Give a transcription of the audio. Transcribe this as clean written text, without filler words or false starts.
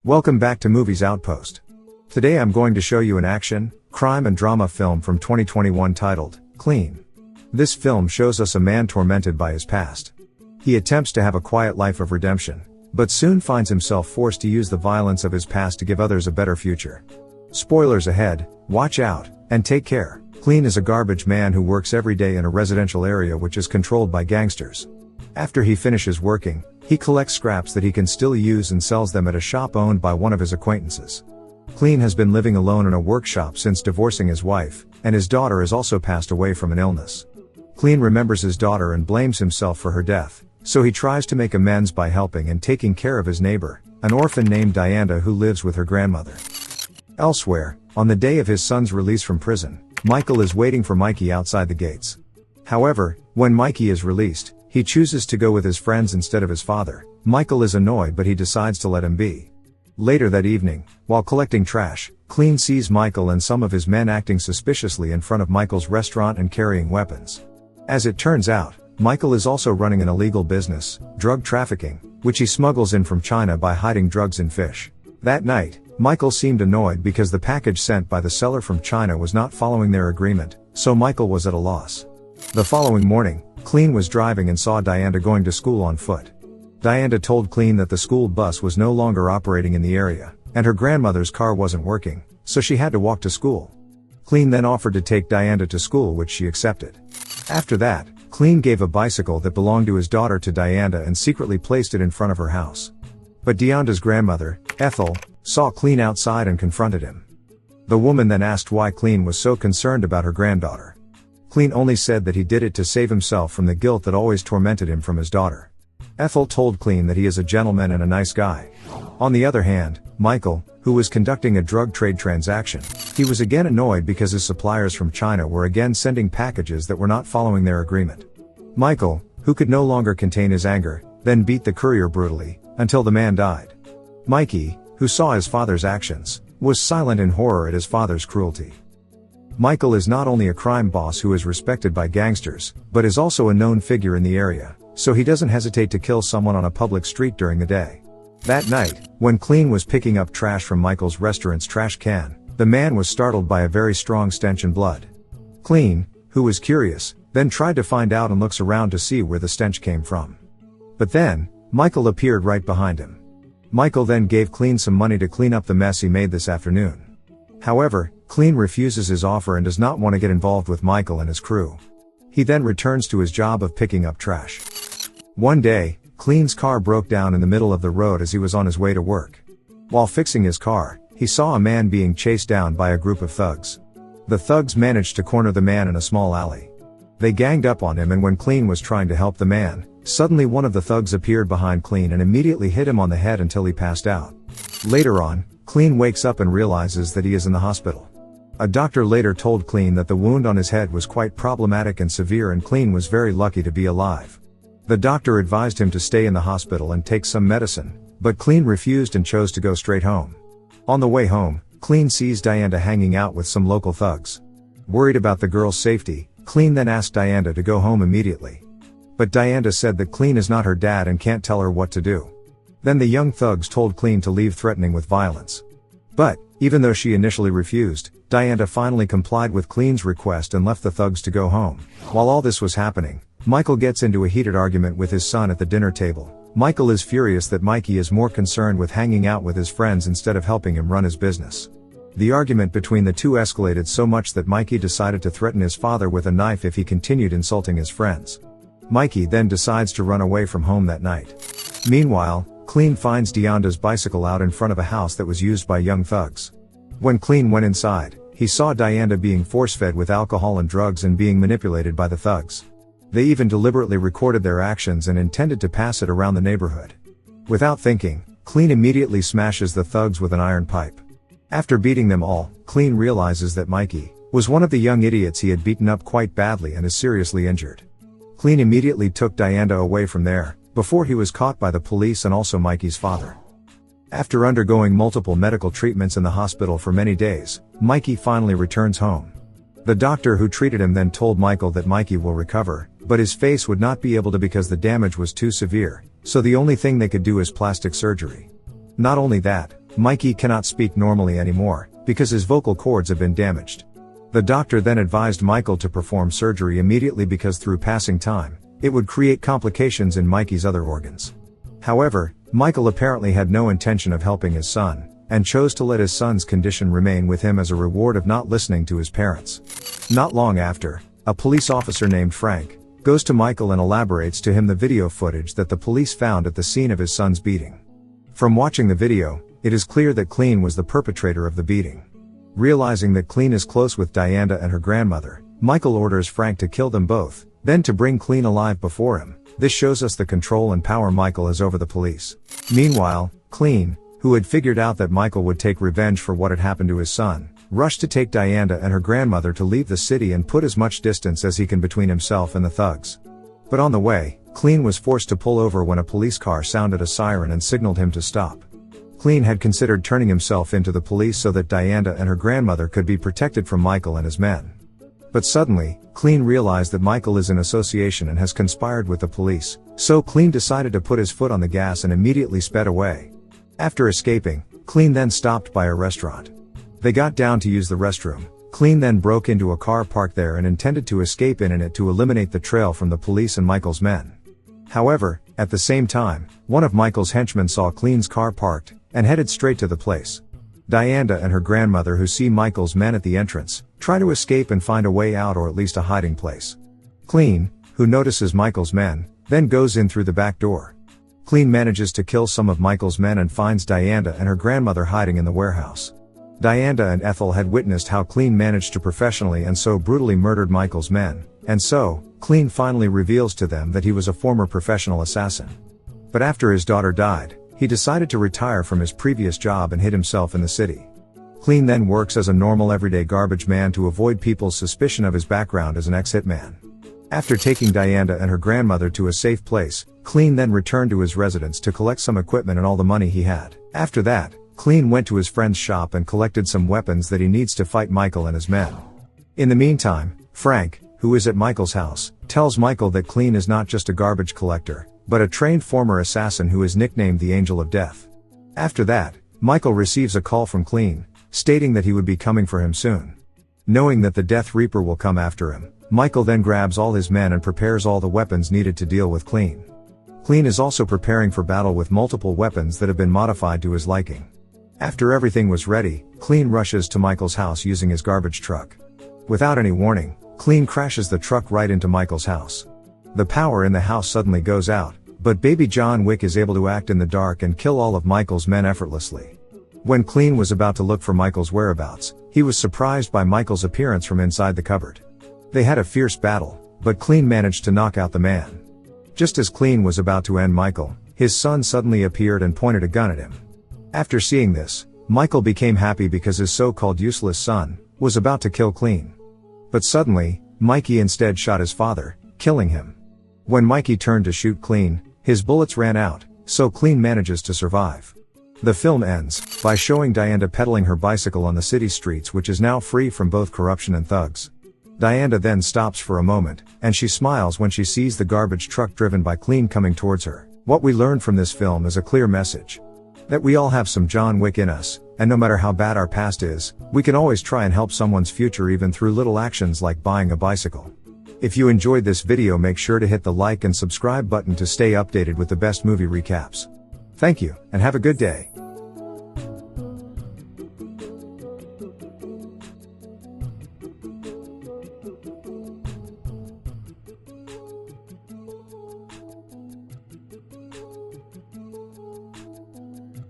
Welcome back to Movies Outpost. Today I'm going to show you an action, crime and drama film from 2021 titled, Clean. This film shows us a man tormented by his past. He attempts to have a quiet life of redemption, but soon finds himself forced to use the violence of his past to give others a better future. Spoilers ahead, watch out, and take care. Clean is a garbage man who works every day in a residential area which is controlled by gangsters. After he finishes working, he collects scraps that he can still use and sells them at a shop owned by one of his acquaintances. Clean has been living alone in a workshop since divorcing his wife, and his daughter has also passed away from an illness. Clean remembers his daughter and blames himself for her death, so he tries to make amends by helping and taking care of his neighbor, an orphan named Diana who lives with her grandmother. Elsewhere, on the day of his son's release from prison, Michael is waiting for Mikey outside the gates. However, when Mikey is released, he chooses to go with his friends instead of his father. Michael is annoyed but he decides to let him be. Later that evening, while collecting trash, Clean sees Michael and some of his men acting suspiciously in front of Michael's restaurant and carrying weapons. As it turns out, Michael is also running an illegal business, drug trafficking, which he smuggles in from China by hiding drugs in fish. That night, Michael seemed annoyed because the package sent by the seller from China was not following their agreement, so Michael was at a loss. The following morning, Clean was driving and saw Diana going to school on foot. Diana told Clean that the school bus was no longer operating in the area, and her grandmother's car wasn't working, so she had to walk to school. Clean then offered to take Diana to school, which she accepted. After that, Clean gave a bicycle that belonged to his daughter to Diana and secretly placed it in front of her house. But Diana's grandmother, Ethel, saw Clean outside and confronted him. The woman then asked why Clean was so concerned about her granddaughter. Clean only said that he did it to save himself from the guilt that always tormented him from his daughter. Ethel told Clean that he is a gentleman and a nice guy. On the other hand, Michael, who was conducting a drug trade transaction, he was again annoyed because his suppliers from China were again sending packages that were not following their agreement. Michael, who could no longer contain his anger, then beat the courier brutally, until the man died. Mikey, who saw his father's actions, was silent in horror at his father's cruelty. Michael is not only a crime boss who is respected by gangsters, but is also a known figure in the area, so he doesn't hesitate to kill someone on a public street during the day. That night, when Clean was picking up trash from Michael's restaurant's trash can, the man was startled by a very strong stench and blood. Clean, who was curious, then tried to find out and looks around to see where the stench came from. But then, Michael appeared right behind him. Michael then gave Clean some money to clean up the mess he made this afternoon. However, Clean refuses his offer and does not want to get involved with Michael and his crew. He then returns to his job of picking up trash. One day, Clean's car broke down in the middle of the road as he was on his way to work. While fixing his car, he saw a man being chased down by a group of thugs. The thugs managed to corner the man in a small alley. They ganged up on him, and when Clean was trying to help the man, suddenly one of the thugs appeared behind Clean and immediately hit him on the head until he passed out. Later on, Clean wakes up and realizes that he is in the hospital. A doctor later told Clean that the wound on his head was quite problematic and severe, and Clean was very lucky to be alive. The doctor advised him to stay in the hospital and take some medicine, but Clean refused and chose to go straight home. On the way home, Clean sees Diana hanging out with some local thugs. Worried about the girl's safety, Clean then asked Diana to go home immediately. But Diana said that Clean is not her dad and can't tell her what to do. Then the young thugs told Clean to leave, threatening with violence. But, even though she initially refused, Diana finally complied with Clean's request and left the thugs to go home. While all this was happening, Michael gets into a heated argument with his son at the dinner table. Michael is furious that Mikey is more concerned with hanging out with his friends instead of helping him run his business. The argument between the two escalated so much that Mikey decided to threaten his father with a knife if he continued insulting his friends. Mikey then decides to run away from home that night. Meanwhile, Clean finds Diana's bicycle out in front of a house that was used by young thugs. When Clean went inside, he saw Diana being force-fed with alcohol and drugs and being manipulated by the thugs. They even deliberately recorded their actions and intended to pass it around the neighborhood. Without thinking, Clean immediately smashes the thugs with an iron pipe. After beating them all, Clean realizes that Mikey was one of the young idiots he had beaten up quite badly and is seriously injured. Clean immediately took Diana away from there, before he was caught by the police and also Mikey's father. After undergoing multiple medical treatments in the hospital for many days, Mikey finally returns home. The doctor who treated him then told Michael that Mikey will recover, but his face would not be able to because the damage was too severe, so the only thing they could do is plastic surgery. Not only that, Mikey cannot speak normally anymore, because his vocal cords have been damaged. The doctor then advised Michael to perform surgery immediately because through passing time, it would create complications in Mikey's other organs. However, Michael apparently had no intention of helping his son, and chose to let his son's condition remain with him as a reward of not listening to his parents. Not long after, a police officer named Frank goes to Michael and elaborates to him the video footage that the police found at the scene of his son's beating. From watching the video, it is clear that Cleen was the perpetrator of the beating. Realizing that Cleen is close with Dianda and her grandmother, Michael orders Frank to kill them both, then to bring Cleen alive before him. This shows us the control and power Michael has over the police. Meanwhile, Cleen, who had figured out that Michael would take revenge for what had happened to his son, rushed to take Dianda and her grandmother to leave the city and put as much distance as he can between himself and the thugs. But on the way, Cleen was forced to pull over when a police car sounded a siren and signaled him to stop. Cleen had considered turning himself into the police so that Dianda and her grandmother could be protected from Michael and his men. But suddenly, Cleen realized that Michael is in association and has conspired with the police, so Cleen decided to put his foot on the gas and immediately sped away. After escaping, Cleen then stopped by a restaurant. They got down to use the restroom. Cleen then broke into a car parked there and intended to escape in it to eliminate the trail from the police and Michael's men. However, at the same time, one of Michael's henchmen saw Cleen's car parked, and headed straight to the place. Dianda and her grandmother, who see Michael's men at the entrance, try to escape and find a way out or at least a hiding place. Cleen, who notices Michael's men, then goes in through the back door. Cleen manages to kill some of Michael's men and finds Dianda and her grandmother hiding in the warehouse. Dianda and Ethel had witnessed how Cleen managed to professionally and so brutally murdered Michael's men, and so, Cleen finally reveals to them that he was a former professional assassin. But after his daughter died, he decided to retire from his previous job and hid himself in the city. Cleen then works as a normal everyday garbage man to avoid people's suspicion of his background as an ex-hitman. After taking Dianda and her grandmother to a safe place, Cleen then returned to his residence to collect some equipment and all the money he had. After that, Cleen went to his friend's shop and collected some weapons that he needs to fight Michael and his men. In the meantime, Frank, who is at Michael's house, tells Michael that Cleen is not just a garbage collector, but a trained former assassin who is nicknamed the Angel of Death. After that, Michael receives a call from Cleen, stating that he would be coming for him soon. Knowing that the Death Reaper will come after him, Michael then grabs all his men and prepares all the weapons needed to deal with Cleen. Cleen is also preparing for battle with multiple weapons that have been modified to his liking. After everything was ready, Cleen rushes to Michael's house using his garbage truck. Without any warning, Cleen crashes the truck right into Michael's house. The power in the house suddenly goes out, but baby John Wick is able to act in the dark and kill all of Michael's men effortlessly. When Cleen was about to look for Michael's whereabouts, he was surprised by Michael's appearance from inside the cupboard. They had a fierce battle, but Cleen managed to knock out the man. Just as Cleen was about to end Michael, his son suddenly appeared and pointed a gun at him. After seeing this, Michael became happy because his so-called useless son was about to kill Cleen. But suddenly, Mikey instead shot his father, killing him. When Mikey turned to shoot Cleen, his bullets ran out, so Cleen manages to survive. The film ends by showing Dianda pedaling her bicycle on the city streets, which is now free from both corruption and thugs. Dianda then stops for a moment, and she smiles when she sees the garbage truck driven by Cleen coming towards her. What we learned from this film is a clear message. That we all have some John Wick in us, and no matter how bad our past is, we can always try and help someone's future even through little actions like buying a bicycle. If you enjoyed this video, make sure to hit the like and subscribe button to stay updated with the best movie recaps. Thank you, and have a good day.